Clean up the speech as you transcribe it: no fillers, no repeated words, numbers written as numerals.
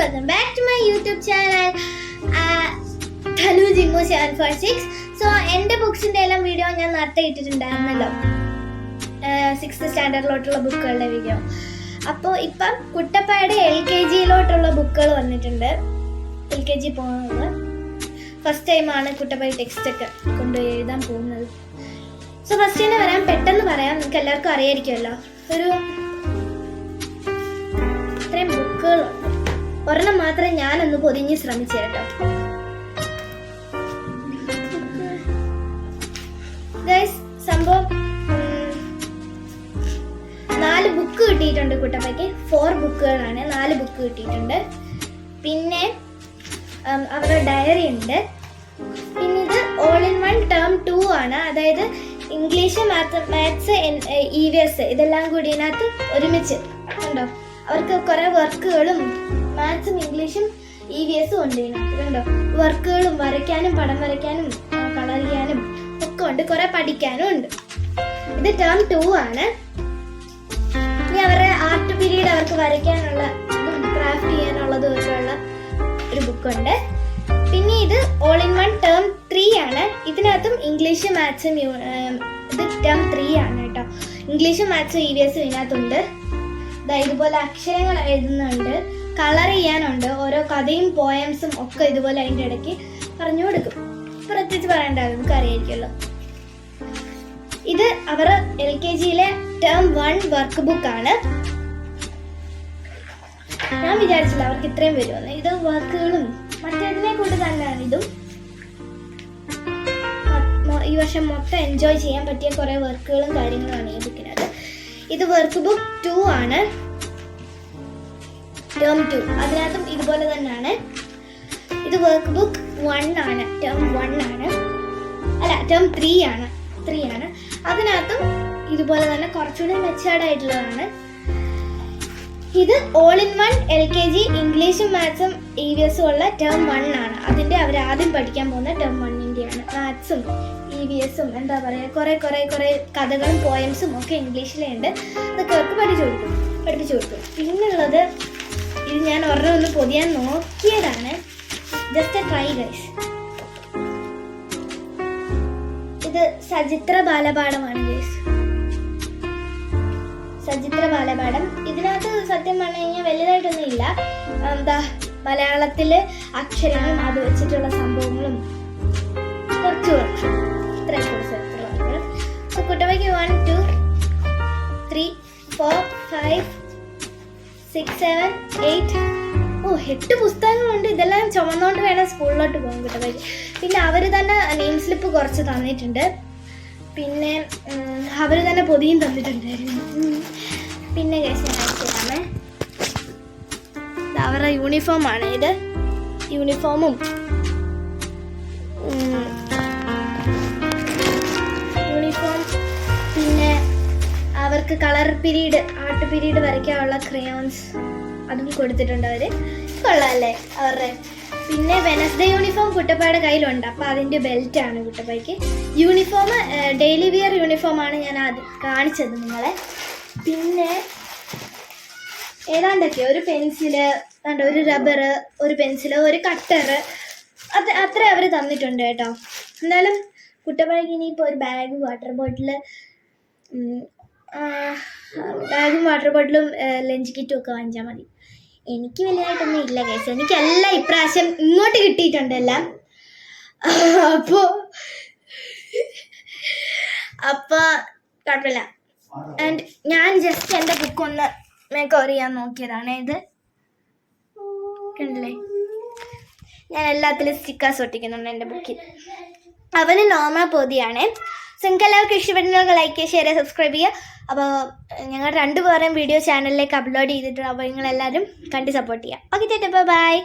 welcome back to my YouTube channel Thanu Jimmo 746. So എൻ്റെ ബുക്സിൻ്റെ എല്ലാം video ഞാൻ നേരത്തെ ഇട്ടിട്ടുണ്ടായിരുന്നല്ലോ, 6th സ്റ്റാൻഡേർഡിലോട്ടുള്ള ബുക്കുകളുടെ വീഡിയോ. അപ്പോൾ ഇപ്പം കുട്ടപ്പായുടെ LKG-യിലോട്ടുള്ള ബുക്കുകൾ വന്നിട്ടുണ്ട്. LKG പോകുന്നത് ഫസ്റ്റ് ടൈമാണ് കുട്ടപ്പായ ടെക്സ്റ്റ് ഒക്കെ കൊണ്ടുപോയി എഴുതാൻ പോകുന്നത്. സോ ഫസ്റ്റ് തന്നെ വരാൻ പെട്ടെന്ന് പറയാം, നിങ്ങൾക്ക് എല്ലാവർക്കും അറിയായിരിക്കുമല്ലോ. ഒരു ഇത്രയും ബുക്കുകളുണ്ട്, ഒരെണ്ണം മാത്രമേ ഞാനൊന്ന് പൊതിഞ്ഞ് ശ്രമിച്ചു കേട്ടോ. സംഭവം 4 ബുക്ക് കിട്ടിയിട്ടുണ്ട് കുട്ടപ്പയ്ക്ക്. 4 ബുക്കുകളാണ്, 4 ബുക്ക് കിട്ടിയിട്ടുണ്ട്. പിന്നെ അവരുടെ ഡയറി ഉണ്ട്. പിന്നെ ഇത് ഓൾ ഇൻ വൺ ടേം 2 ആണ്, അതായത് ഇംഗ്ലീഷ്, മാത്സ്, EVS ഇതെല്ലാം കൂടി ഇതിനകത്ത് ഒരുമിച്ച് ഉണ്ടോ. അവർക്ക് കുറെ വർക്കുകളും മാത്സും ഇംഗ്ലീഷും EVSും ഉണ്ട് ഇതിനകത്ത് കണ്ടോ. വർക്കുകളും വരയ്ക്കാനും പടം വരയ്ക്കാനും കളർ ചെയ്യാനും ഒക്കെ ഉണ്ട്, കുറെ പഠിക്കാനും ഉണ്ട്. ഇത് ടേം 2 ആണ്. ഇനി അവരുടെ ആർട്ട് പീരീഡ് അവർക്ക് വരയ്ക്കാനുള്ള ക്രാഫ്റ്റ് ചെയ്യാനുള്ളതും ഒക്കെയുള്ള ഒരു ബുക്കുണ്ട്. പിന്നെ ഇത് ഓൾ ഇൻ വൺ ടേം 3 ആണ്. ഇതിനകത്തും ഇംഗ്ലീഷ് മാത്സും ഇത് ടേം 3 ആണ് കേട്ടോ. ഇംഗ്ലീഷും മാത്സും EVSും ഇതിനകത്തുണ്ട്. ഇതുപോലെ അക്ഷരങ്ങൾ എഴുതുന്നുണ്ട്, കളർ ചെയ്യാനുണ്ട്, ഓരോ കഥയും പോയംസും ഒക്കെ ഇതുപോലെ അതിൻ്റെ ഇടയ്ക്ക് പറഞ്ഞു കൊടുക്കും. പ്രത്യേകിച്ച് പറയണ്ടാവും, നമുക്ക് അറിയായിരിക്കുമല്ലോ. ഇത് അവർ LKG-യിലെ ടേം 1 വർക്ക് ബുക്കാണ്. ഞാൻ വിചാരിച്ചില്ല അവർക്ക് ഇത്രയും വരുമെന്ന്. ഇത് വർക്കുകളും മറ്റേതിനെ കൊണ്ട് തന്നെയാണ് ഇതും. ഈ വർഷം മൊത്തം എൻജോയ് ചെയ്യാൻ പറ്റിയ കുറെ വർക്കുകളും കാര്യങ്ങളുമാണ് ഈ ബുക്കിനകത്ത്. ഇത് വർക്ക് ബുക്ക് 2 ആണ്, ടേം 2. അതിനകത്തും ഇതുപോലെ തന്നെയാണ്. ഇത് വർക്ക് ബുക്ക് 1 ആണ്, ടേം 1 ആണ്, അല്ല ടേം 3 ആണ്. അതിനകത്തും ഇതുപോലെ തന്നെ കുറച്ചുകൂടി മെച്ചേർഡ് ആയിട്ടുള്ളതാണ്. ഇത് ഓൾ ഇൻ വൺ LKG ഇംഗ്ലീഷും മാത്സും EVSും ഉള്ള ടേം 1 ആണ്. അതിൻ്റെ അവർ ആദ്യം പഠിക്കാൻ പോകുന്ന ടേം 1-ൻ്റെയാണ്. മാത്സും EVSും എന്താ പറയുക, കുറേ കഥകളും പോയംസും ഒക്കെ ഇംഗ്ലീഷിലുണ്ട്. അതൊക്കെ അവർക്ക് പഠിപ്പിച്ചു കൊടുക്കും. പിന്നുള്ളത് ഇത് ഞാൻ ഒരെണ്ണം ഒന്ന് പൊതിയാൻ നോക്കിയതാണ്, ജസ്റ്റ് ട്രൈ ഗൈസ്. ഇത് സചിത്ര ബാലപാഠമാണ് ഗൈസ്, സചിത്ര ബാലപാഠം. ഇതിനകത്ത് സത്യം പറഞ്ഞു കഴിഞ്ഞാൽ വലുതായിട്ടൊന്നും ഇല്ല. മലയാളത്തില് അക്ഷരങ്ങളും അത് വെച്ചിട്ടുള്ള സംഭവങ്ങളും കുറച്ച് ഇത്രയും വർക്കുകൾ. സോ കുട്ടവയ്ക്ക് 1 2 3 4 5 6 7 8 8 പുസ്തകങ്ങളുണ്ട്. ഇതെല്ലാം ചുമന്നുകൊണ്ട് വേണം സ്കൂളിലോട്ട് പോകാൻ കുട്ടവയ്ക്ക്. പിന്നെ അവർ തന്നെ നെയിം സ്ലിപ്പ് കുറച്ച് തന്നിട്ടുണ്ട്. പിന്നെ അവർ തന്നെ പൊതിയും തന്നിട്ടുണ്ടായിരുന്നു. പിന്നെ കഴിച്ചാണ് അവരുടെ യൂണിഫോമാണ് ഇത്. യൂണിഫോം പിന്നെ അവർക്ക് കളർ പീരീഡ്, ആർട്ട് പീരീഡ് വരയ്ക്കാനുള്ള ക്രയോൺസ് അതും കൊടുത്തിട്ടുണ്ട് അവർ. കൊള്ളാമല്ലേ അവരുടെ. പിന്നെ വെനസ്ഡേ യൂണിഫോം കുട്ടപ്പായുടെ കയ്യിലുണ്ട്, അപ്പോൾ അതിൻ്റെ ബെൽറ്റാണ് കുട്ടപ്പായ്ക്ക്. യൂണിഫോം ഡെയിലി വിയർ യൂണിഫോമാണ് ഞാൻ ആദ്യം കാണിച്ചത് നിങ്ങളെ. പിന്നെ ഏതാണ്ടൊക്കെ ഒരു പെൻസില്, ഒരു റബ്ബർ, ഒരു പെൻസില്, ഒരു കട്ടർ, അത്ര അവർ തന്നിട്ടുണ്ട് കേട്ടോ. എന്നാലും കുട്ടപ്പായ്ക്ക് ഇനിയിപ്പോൾ ഒരു ബാഗും വാട്ടർ ബോട്ടിലും ലഞ്ച് കിറ്റും ഒക്കെ വാങ്ങിച്ചാൽ മതി. എനിക്ക് വലുതായിട്ടൊന്നും ഇല്ല കേസ്, എനിക്കെല്ലാം ഇപ്രാവശ്യം ഇങ്ങോട്ട് കിട്ടിയിട്ടുണ്ട് എല്ലാം. അപ്പോൾ കുഴപ്പമില്ല. ആൻഡ് ഞാൻ ജസ്റ്റ് എൻ്റെ ബുക്ക് ഒന്ന് മേക്ക് ഓവർ ചെയ്യാൻ നോക്കിയതാണ്. ഇത് കണ്ടില്ലേ, ഞാൻ എല്ലാത്തിലും സ്റ്റിക്കേഴ്സ് ഒട്ടിക്കുന്നുണ്ട് എൻ്റെ ബുക്കിൽ. അവന് നോർമൽ പൊതിയാണ്. സോ നിങ്ങൾക്ക് എല്ലാവർക്കും ഇഷ്ടപ്പെടുന്നവർക്ക് ലൈക്ക് ചെയ്യുക, ഷെയർ ചെയ്യുക, സബ്സ്ക്രൈബ് ചെയ്യുക. അപ്പോൾ ഞങ്ങൾ 2 പേരെയും വീഡിയോ ചാനലിലേക്ക് അപ്ലോഡ് ചെയ്തിട്ടുണ്ട്. അപ്പോൾ നിങ്ങളെല്ലാവരും കണ്ട് സപ്പോർട്ട് ചെയ്യുക. Okay, by.